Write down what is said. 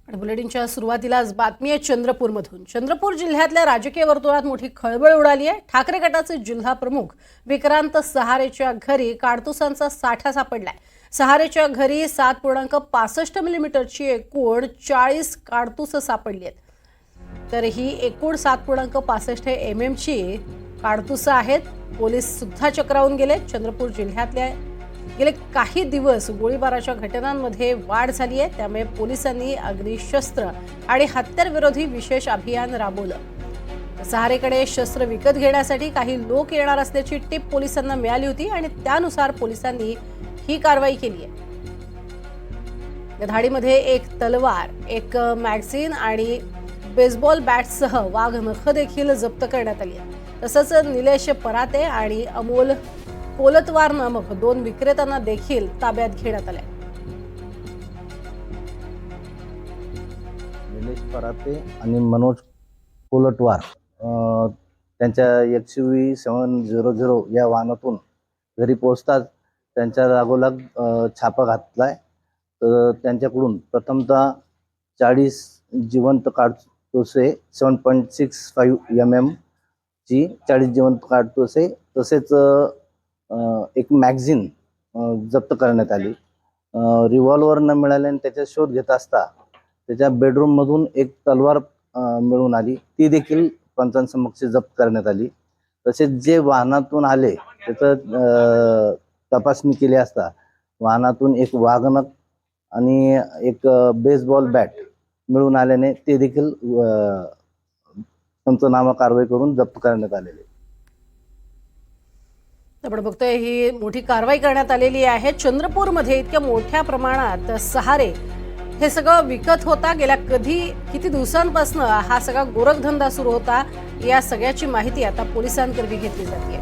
आणि बुलेटिनच्या सुरुवातीलाच बातमी आहे चंद्रपूरमधून। चंद्रपूर जिल्ह्यातल्या राजकीय वर्तुळात मोठी खळबळ उडाली आहे। ठाकरे गटाचे जिल्हा प्रमुख विक्रांत सहारेच्या घरी काडतुसांचा साठा सापडलाय। सहारेच्या घरी 7.65 मिलीमीटरची एकूण 40 काडतुस सापडली आहेत। तर ही एकूण 7.65 एमएमची काडतुस आहेत। पोलीस सुद्धा चक्रावून गेले। चंद्रपूर जिल्ह्यातल्या गेले काही दिवस गोळीबाराच्या घटनांमध्ये वाढ झाली आहे, त्यामुळे पोलिसांनी अग्निशस्त्र आणि हत्यारविरोधी विशेष अभियान राबवलं। सहारेकडे शस्त्र विकत घेण्यासाठी काही लोक येणार असल्याची टिप पोलिसांना मिळाली होती आणि त्यानुसार पोलिसांनी ही कारवाई केली आहे। या धाडीमध्ये एक तलवार, एक मॅगझिन आणि बेसबॉल बॅटसह वाघनख देखील जप्त करण्यात आली आहे। तसंच निलेश पराते आणि अमोल कोलतवार नामक 2 विक्रेत्यांना देखील ताब्यात घेण्यात आले। निलेश पराते आणि मनोज कोलटवार त्यांच्या XUV 700 या वाहनातून घरी पोहोचताच त्यांच्या जागोजाग छापा घातलाय। तर त्यांच्याकडून प्रथमतः 40 जिवंत काडतुसे 7.65 mm ची 40 जिवंत काडतुसे तसेच एक मॅगझिन जप्त करण्यात आली। रिव्हॉल्वर न मिळाल्याने त्याचा शोध घेत असता त्याच्या बेडरूम मधून एक तलवार मिळून आली, ती देखील पंचांसमक्ष जप्त करण्यात आली। तसेच जे वाहनातून आले त्याचं तपासणी केली असता वाहनातून एक वाघनख आणि एक बेसबॉल बॅट मिळून आल्याने ते देखील पंचनामा कारवाई करून जप्त करण्यात आलेले। आपण बघतोय ही मोठी कारवाई करण्यात आलेली आहे। चंद्रपूरमध्ये इतक्या मोठ्या प्रमाणात सहारे हे सगळं विकत होता। गेल्या किती दिवसांपासून हा सगळा गोरखधंदा सुरू होता, या सगळ्याची माहिती आता पोलिसांकडे घेतली जाते।